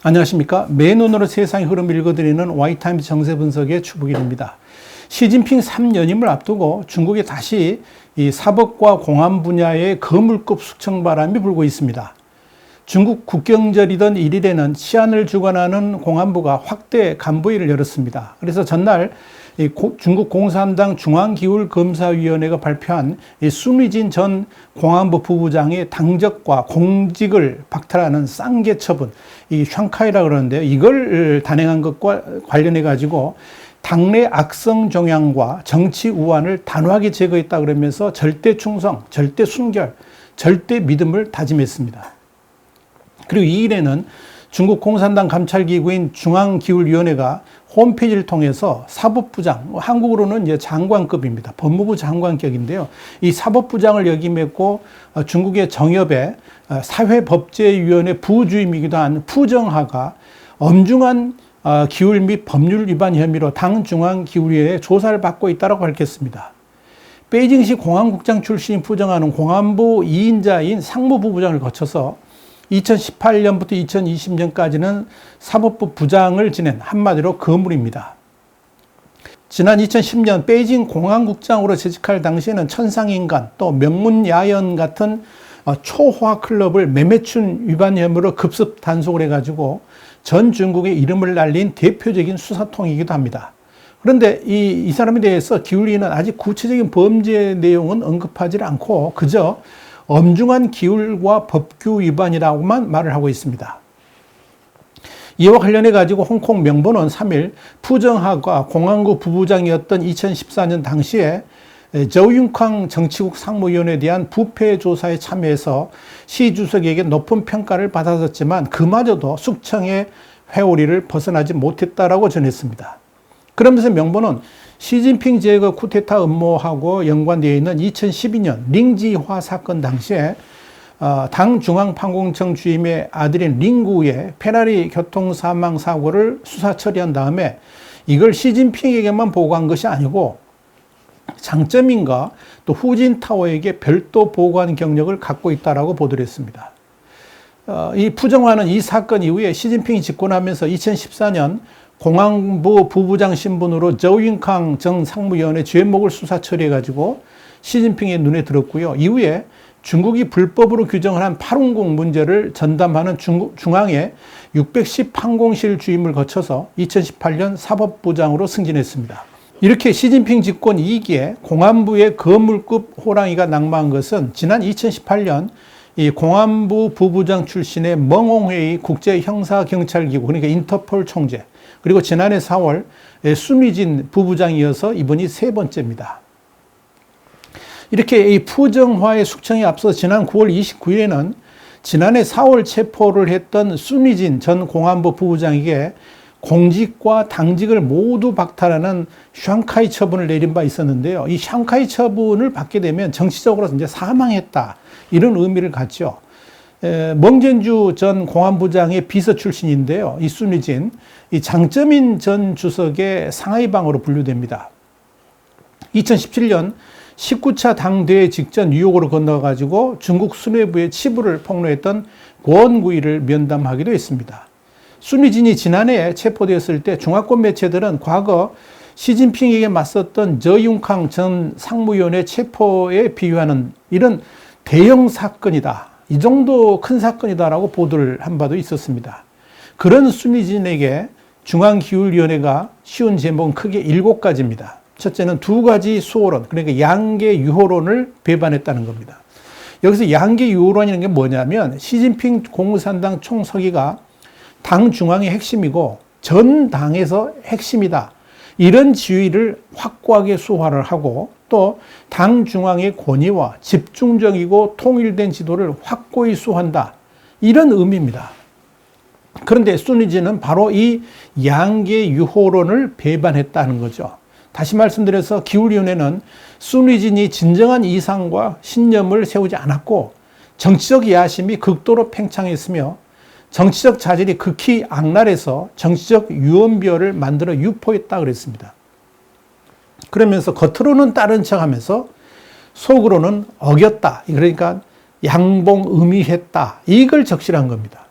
안녕하십니까. 맨눈으로 세상의 흐름을 읽어드리는 와이타임즈 정세 분석의 추북일입니다. 시진핑 3연임을 앞두고 중국에 다시 이 사법과 공안 분야의 거물급 숙청 바람이 불고 있습니다. 중국 국경절이던 1일에는 치안을 주관하는 공안부가 확대 간부회의를 열었습니다. 그래서 전날 중국 공산당 중앙기울검사위원회가 발표한 순위진 전 공안부 부부장의 당적과 공직을 박탈하는 쌍계 처분, 이 샹카이라 그러는데요. 이걸 단행한 것과 관련해 가지고 당내 악성 종양과 정치 우환을 단호하게 제거했다 그러면서 절대 충성, 절대 순결, 절대 믿음을 다짐했습니다. 그리고 2일에는 중국 공산당 감찰기구인 중앙기울위원회가 홈페이지를 통해서 사법부장, 한국으로는 이제 장관급입니다. 법무부 장관격인데요. 이 사법부장을 역임했고 중국의 정협의 사회법제위원회 부주임이기도 한 푸정하가 엄중한 기울 및 법률 위반 혐의로 당 중앙기울위원회 조사를 받고 있다고 밝혔습니다. 베이징시 공안국장 출신인 푸정하는 공안부 2인자인 상무부부장을 거쳐서 2018년부터 2020년까지는 사법부 부장을 지낸 한마디로 거물입니다. 지난 2010년 베이징 공안국장으로 재직할 당시에는 천상인간 또 명문야연 같은 초호화 클럽을 매매춘 위반 혐의로 급습 단속을 해가지고 전 중국의 이름을 날린 대표적인 수사통이기도 합니다. 그런데 이 사람에 대해서 기울이는 아직 구체적인 범죄 내용은 언급하지 않고 그저 엄중한 기울과 법규 위반이라고만 말을 하고 있습니다. 이와 관련해 가지고 홍콩 명보는 3일 푸정하가 공안부 부부장이었던 2014년 당시에 저윤캉 정치국 상무위원회에 대한 부패 조사에 참여해서 시 주석에게 높은 평가를 받았었지만 그마저도 숙청의 회오리를 벗어나지 못했다라고 전했습니다. 그러면서 명보는 시진핑 제거 쿠데타 음모하고 연관되어 있는 2012년 링지화 사건 당시에 당 중앙판공청 주임의 아들인 링구의 페라리 교통사망 사고를 수사 처리한 다음에 이걸 시진핑에게만 보고한 것이 아니고 장쩌민과 또 후진타오에게 별도 보고한 경력을 갖고 있다라고 보도를 했습니다. 이 푸정화는 이 사건 이후에 시진핑이 집권하면서 2014년 공안부 부부장 신분으로 저윈캉 전 상무위원회 죄목을 수사 처리해가지고 시진핑의 눈에 들었고요. 이후에 중국이 불법으로 규정을 한 850 문제를 전담하는 중앙의 610 항공실 주임을 거쳐서 2018년 사법부장으로 승진했습니다. 이렇게 시진핑 집권 2기에 공안부의 거물급 호랑이가 낙마한 것은 지난 2018년 이 공안부 부부장 출신의 멍홍회의 국제형사경찰기구 그러니까 인터폴 총재 그리고 지난해 4월 순위진 부부장이어서 이번이 세 번째입니다. 이렇게 이 푸정화의 숙청에 앞서 지난 9월 29일에는 지난해 4월 체포를 했던 순위진 전 공안부 부부장에게 공직과 당직을 모두 박탈하는 샹카이 처분을 내린 바 있었는데요. 이 샹카이 처분을 받게 되면 정치적으로 이제 사망했다 이런 의미를 갖죠. 멍젠주 전 공안부장의 비서 출신인데요. 이 순위진, 이 장쩌민 전 주석의 상하이방으로 분류됩니다. 2017년 19차 당대회 직전 뉴욕으로 건너가지고 중국 수뇌부의 치부를 폭로했던 권구이를 면담하기도 했습니다. 순위진이 지난해 체포되었을 때 중화권 매체들은 과거 시진핑에게 맞섰던 저윤캉 전 상무위원회 체포에 비유하는 이런 대형 사건이다. 이 정도 큰 사건이다라고 보도를 한 바도 있었습니다. 그런 순위진에게 중앙기울위원회가 씌운 제목은 크게 7가지입니다. 첫째는 2가지 수호론, 그러니까 양계 유호론을 배반했다는 겁니다. 여기서 양계 유호론이라는 게 뭐냐면 시진핑 공산당 총서기가 당 중앙의 핵심이고 전 당에서 핵심이다. 이런 지위를 확고하게 수호를 하고 또 당 중앙의 권위와 집중적이고 통일된 지도를 확고히 수호한다. 이런 의미입니다. 그런데 순위진은 바로 이 양계 유호론을 배반했다는 거죠. 다시 말씀드려서 기울위원회는 순위진이 진정한 이상과 신념을 세우지 않았고 정치적 야심이 극도로 팽창했으며 정치적 자질이 극히 악랄해서 정치적 유언비어를 만들어 유포했다 그랬습니다. 그러면서 겉으로는 따른 척하면서 속으로는 어겼다. 그러니까 양봉의미했다. 이걸 적시한 겁니다.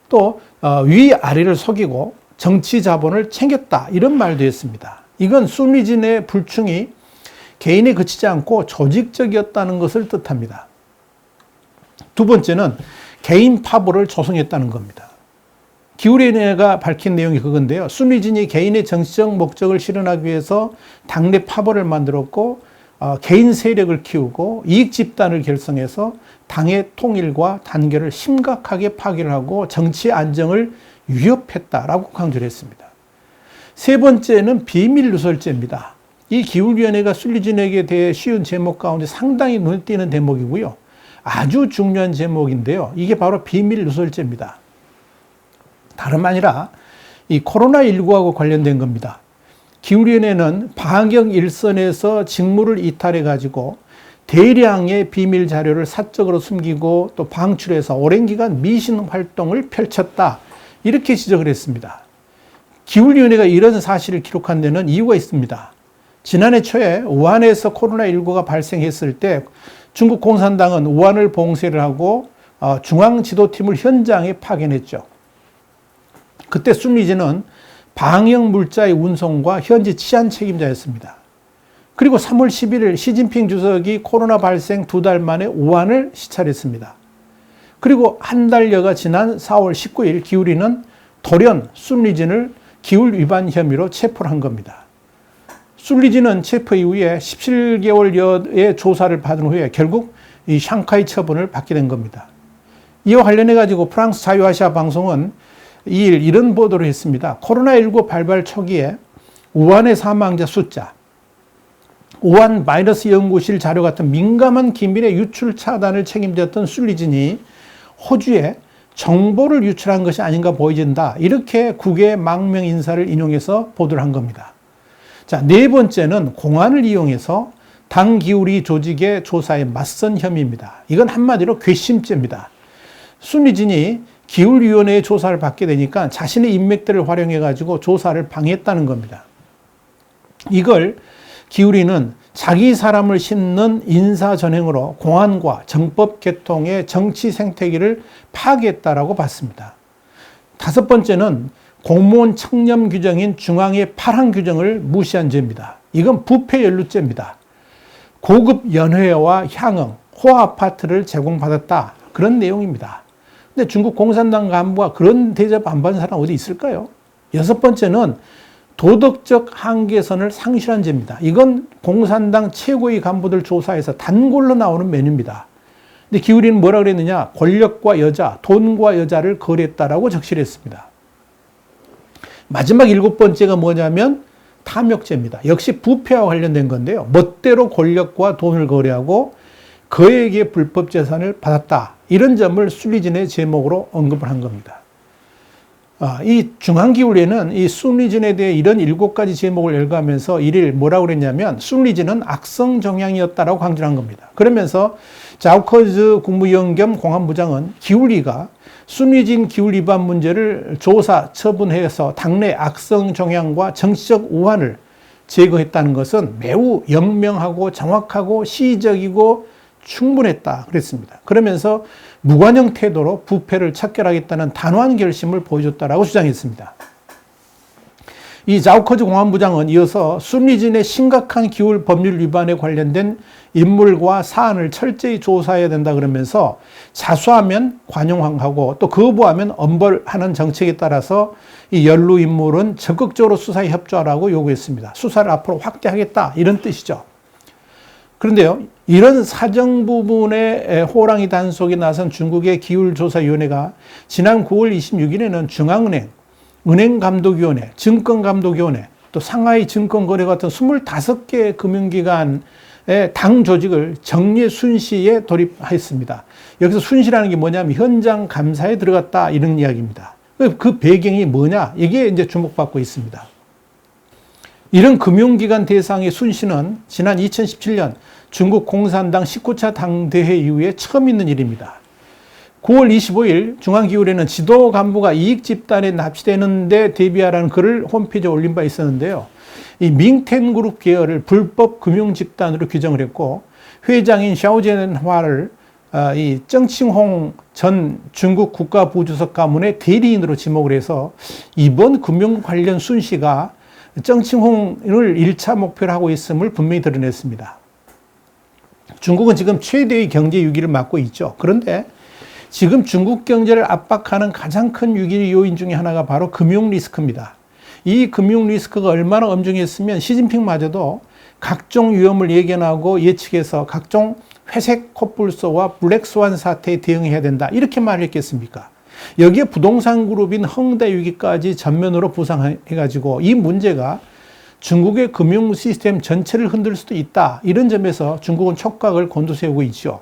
또 위아래를 속이고 정치 자본을 챙겼다 이런 말도 했습니다. 이건 순리진의 불충이 개인에 그치지 않고 조직적이었다는 것을 뜻합니다. 두 번째는 개인 파벌을 조성했다는 겁니다. 기울이네가 밝힌 내용이 그건데요. 순리진이 개인의 정치적 목적을 실현하기 위해서 당내 파벌을 만들었고 개인 세력을 키우고 이익 집단을 결성해서 당의 통일과 단결을 심각하게 파괴를 하고 정치 안정을 위협했다라고 강조를 했습니다. 세 번째는 비밀 누설죄입니다. 이 기울위원회가 순리진에게 대해 씌운 제목 가운데 상당히 눈에 띄는 대목이고요. 아주 중요한 제목인데요. 이게 바로 비밀 누설죄입니다. 다름 아니라 이 코로나19하고 관련된 겁니다. 기울위원회는 방역 일선에서 직무를 이탈해 가지고 대량의 비밀 자료를 사적으로 숨기고 또 방출해서 오랜 기간 미신 활동을 펼쳤다. 이렇게 지적을 했습니다. 기울위원회가 이런 사실을 기록한 데는 이유가 있습니다. 지난해 초에 우한에서 코로나19가 발생했을 때 중국 공산당은 우한을 봉쇄를 하고 중앙지도팀을 현장에 파견했죠. 그때 순리진은 방역 물자의 운송과 현지 치안 책임자였습니다. 그리고 3월 11일 시진핑 주석이 코로나 발생 2달 만에 우한을 시찰했습니다. 그리고 한 달여가 지난 4월 19일 기울이는 돌연 순리진을 기울 위반 혐의로 체포를 한 겁니다. 순리진은 체포 이후에 17개월여의 조사를 받은 후에 결국 이 샹카이 처분을 받게 된 겁니다. 이와 관련해 가지고 프랑스 자유아시아 방송은 2일 이런 보도를 했습니다. 코로나19 발발 초기에 우한의 사망자 숫자, 우한 바이러스 연구실 자료 같은 민감한 기밀의 유출 차단을 책임졌던 순리진이 호주에 정보를 유출한 것이 아닌가 보여진다. 이렇게 국외 망명 인사를 인용해서 보도를 한 겁니다. 자, 네 번째는 공안을 이용해서 당 기울이 조직의 조사에 맞선 혐의입니다. 이건 한마디로 괘씸죄입니다. 순리진이 기울위원회의 조사를 받게 되니까 자신의 인맥들을 활용해가지고 조사를 방해했다는 겁니다. 이걸 기울이는 자기 사람을 심는 인사전횡으로 공안과 정법 계통의 정치 생태계를 파괴했다라고 봤습니다. 다섯 번째는 공무원 청렴 규정인 중앙의 파란 규정을 무시한 죄입니다. 이건 부패 연루죄입니다. 고급 연회와 향응, 호화 아파트를 제공받았다. 그런 내용입니다. 근데 중국 공산당 간부가 그런 대접 안 받은 사람 어디 있을까요? 여섯 번째는 도덕적 한계선을 상실한 죄입니다. 이건 공산당 최고위 간부들 조사에서 단골로 나오는 메뉴입니다. 근데 기울이는 뭐라 그랬느냐? 권력과 여자, 돈과 여자를 거래했다라고 적시했습니다. 마지막 일곱 번째가 뭐냐면 탐욕죄입니다. 역시 부패와 관련된 건데요. 멋대로 권력과 돈을 거래하고 그에게 불법 재산을 받았다. 이런 점을 순리진의 제목으로 언급을 한 겁니다. 이 중앙기울회는 이 순리진에 대해 이런 7가지 제목을 열거하면서 1일 뭐라고 그랬냐면 순리진은 악성 정향이었다라고 강조한 겁니다. 그러면서 자우커즈 국무위원 겸 공안부장은 기울이가 순리진 기울 위반 문제를 조사, 처분해서 당내 악성 정향과 정치적 우환을 제거했다는 것은 매우 영명하고 정확하고 시의적이고 충분했다 그랬습니다. 그러면서 무관용 태도로 부패를 척결하겠다는 단호한 결심을 보여줬다라고 주장했습니다. 이 자우커즈 공안부장은 이어서 순리진의 심각한 기울 법률 위반에 관련된 인물과 사안을 철저히 조사해야 된다 그러면서 자수하면 관용하고 또 거부하면 엄벌하는 정책에 따라서 이 연루 인물은 적극적으로 수사에 협조하라고 요구했습니다. 수사를 앞으로 확대하겠다 이런 뜻이죠. 그런데요, 이런 사정 부분에 호랑이 단속에 나선 중국의 기울조사위원회가 지난 9월 26일에는 중앙은행, 은행감독위원회, 증권감독위원회, 또 상하이 증권거래 같은 25개 금융기관의 당 조직을 정례 순시에 돌입했습니다. 여기서 순시라는 게 뭐냐면 현장 감사에 들어갔다 이런 이야기입니다. 그 배경이 뭐냐? 이게 이제 주목받고 있습니다. 이런 금융기관 대상의 순시는 지난 2017년 중국 공산당 19차 당대회 이후에 처음 있는 일입니다. 9월 25일 중앙기울회는 지도 간부가 이익 집단에 납치되는 데 대비하라는 글을 홈페이지에 올린 바 있었는데요. 이 밍텐그룹 계열을 불법 금융집단으로 규정을 했고 회장인 샤오젠화를 이 정칭홍 전 중국 국가부주석 가문의 대리인으로 지목을 해서 이번 금융 관련 순시가 정칭홍을 1차 목표로 하고 있음을 분명히 드러냈습니다. 중국은 지금 최대의 경제 위기를 맞고 있죠. 그런데 지금 중국 경제를 압박하는 가장 큰 위기 요인 중에 하나가 바로 금융 리스크입니다. 이 금융 리스크가 얼마나 엄중했으면 시진핑마저도 각종 위험을 예견하고 예측해서 각종 회색 코뿔소와 블랙스완 사태에 대응해야 된다. 이렇게 말했겠습니까? 여기에 부동산 그룹인 헝다 위기까지 전면으로 부상해가지고 이 문제가 중국의 금융 시스템 전체를 흔들 수도 있다. 이런 점에서 중국은 촉각을 곤두세우고 있죠.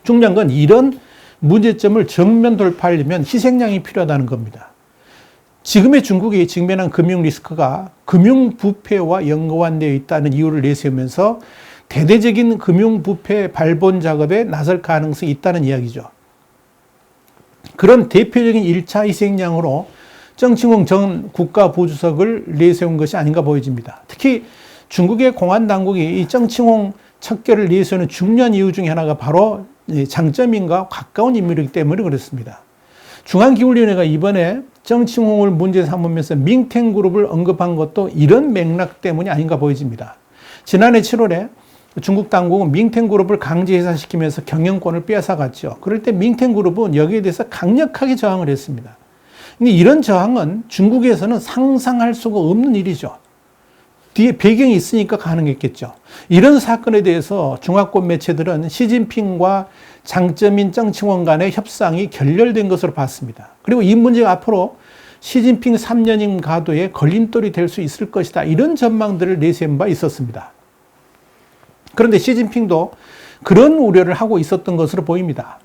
중요한 건 이런 문제점을 정면 돌파하려면 희생양이 필요하다는 겁니다. 지금의 중국이 직면한 금융 리스크가 금융 부패와 연관되어 있다는 이유를 내세우면서 대대적인 금융 부패 발본 작업에 나설 가능성이 있다는 이야기죠. 그런 대표적인 1차 희생양으로 정칭홍 전 국가부주석을 내세운 것이 아닌가 보여집니다. 특히 중국의 공안 당국이 이 정칭홍 척결을 내세우는 중요한 이유 중에 하나가 바로 장점인과 가까운 인물이기 때문에 그렇습니다. 중앙기울위원회가 이번에 정칭홍을 문제 삼으면서 밍텐그룹을 언급한 것도 이런 맥락 때문이 아닌가 보여집니다. 지난해 7월에 중국 당국은 밍텐그룹을 강제 해산시키면서 경영권을 빼앗아갔죠. 그럴 때 밍텐그룹은 여기에 대해서 강력하게 저항을 했습니다. 근데 이런 저항은 중국에서는 상상할 수가 없는 일이죠. 뒤에 배경이 있으니까 가능했겠죠. 이런 사건에 대해서 중화권 매체들은 시진핑과 장점인 정칭홍 간의 협상이 결렬된 것으로 봤습니다. 그리고 이 문제가 앞으로 시진핑 3년임 가도에 걸림돌이 될 수 있을 것이다. 이런 전망들을 내세운 바 있었습니다. 그런데 시진핑도 그런 우려를 하고 있었던 것으로 보입니다.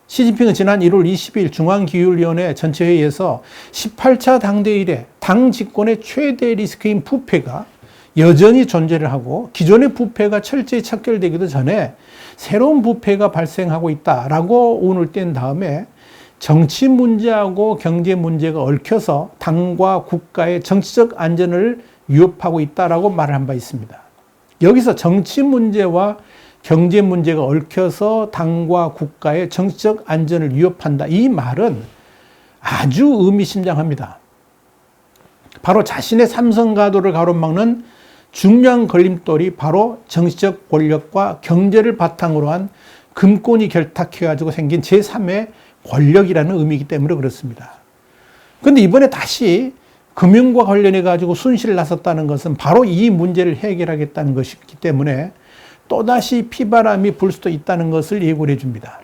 시진핑은 지난 1월 20일 중앙기율위원회 전체회의에서 18차 당대회 이래 당 집권의 최대 리스크인 부패가 여전히 존재를 하고 기존의 부패가 철저히 척결되기도 전에 새로운 부패가 발생하고 있다라고 운을 뗀 다음에 정치 문제하고 경제 문제가 얽혀서 당과 국가의 정치적 안전을 위협하고 있다라고 말을 한 바 있습니다. 여기서 정치 문제와 경제 문제가 얽혀서 당과 국가의 정치적 안전을 위협한다. 이 말은 아주 의미심장합니다. 바로 자신의 삼성가도를 가로막는 중요한 걸림돌이 바로 정치적 권력과 경제를 바탕으로 한 금권이 결탁해가지고 생긴 제3의 권력이라는 의미이기 때문에 그렇습니다. 그런데 이번에 다시 금융과 관련해가지고 순실을 나섰다는 것은 바로 이 문제를 해결하겠다는 것이기 때문에 또다시 피바람이 불 수도 있다는 것을 예고를 해줍니다.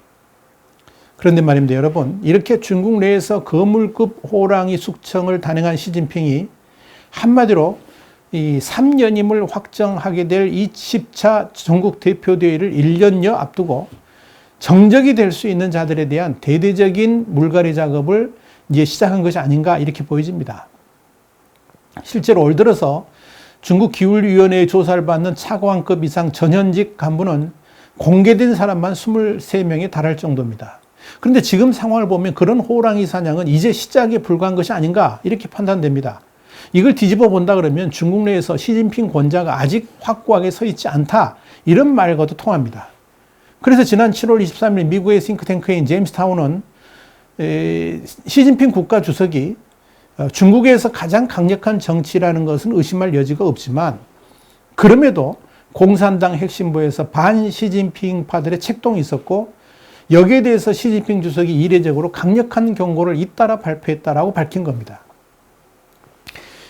그런데 말입니다, 여러분. 이렇게 중국 내에서 거물급 호랑이 숙청을 단행한 시진핑이 한마디로 이 3년임을 확정하게 될 20차 전국 대표대회를 1년여 앞두고 정적이 될 수 있는 자들에 대한 대대적인 물갈이 작업을 이제 시작한 것이 아닌가 이렇게 보여집니다. 실제로 올 들어서 중국 기울위원회의 조사를 받는 차관급 이상 전현직 간부는 공개된 사람만 23명에 달할 정도입니다. 그런데 지금 상황을 보면 그런 호랑이 사냥은 이제 시작에 불과한 것이 아닌가 이렇게 판단됩니다. 이걸 뒤집어 본다 그러면 중국 내에서 시진핑 권좌가 아직 확고하게 서 있지 않다 이런 말과도 통합니다. 그래서 지난 7월 23일 미국의 싱크탱크인 제임스타운은 시진핑 국가주석이 중국에서 가장 강력한 정치라는 것은 의심할 여지가 없지만 그럼에도 공산당 핵심부에서 반 시진핑파들의 책동이 있었고 여기에 대해서 시진핑 주석이 이례적으로 강력한 경고를 잇따라 발표했다라고 밝힌 겁니다.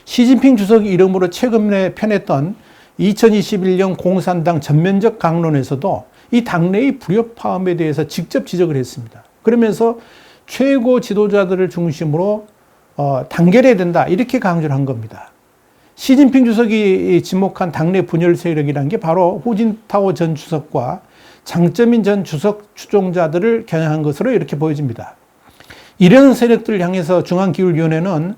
시진핑 주석 이름으로 최근에 펴냈던 2021년 공산당 전면적 강론에서도 이 당내의 불협화음에 대해서 직접 지적을 했습니다. 그러면서 최고 지도자들을 중심으로 단결해야 된다 이렇게 강조를 한 겁니다. 시진핑 주석이 지목한 당내 분열 세력이라는 게 바로 후진타오 전 주석과 장쩌민 전 주석 추종자들을 겨냥한 것으로 이렇게 보여집니다. 이런 세력들을 향해서 중앙기울위원회는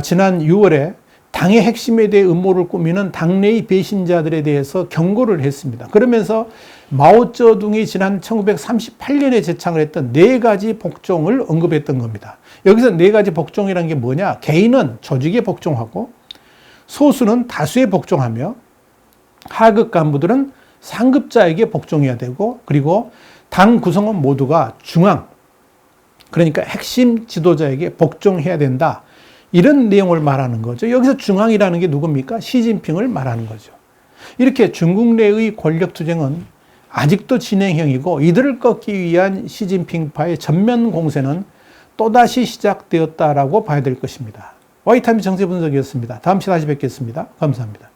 지난 6월에 당의 핵심에 대해 음모를 꾸미는 당내의 배신자들에 대해서 경고를 했습니다. 그러면서 마오쩌둥이 지난 1938년에 제창을 했던 4가지 복종을 언급했던 겁니다. 여기서 4가지 복종이라는 게 뭐냐? 개인은 조직에 복종하고 소수는 다수에 복종하며 하급 간부들은 상급자에게 복종해야 되고 그리고 당 구성원 모두가 중앙, 그러니까 핵심 지도자에게 복종해야 된다. 이런 내용을 말하는 거죠. 여기서 중앙이라는 게 누굽니까? 시진핑을 말하는 거죠. 이렇게 중국 내의 권력투쟁은 아직도 진행형이고 이들을 꺾기 위한 시진핑파의 전면 공세는 또다시 시작되었다라고 봐야 될 것입니다. 와이타임즈 정세 분석이었습니다. 다음 시간에 다시 뵙겠습니다. 감사합니다.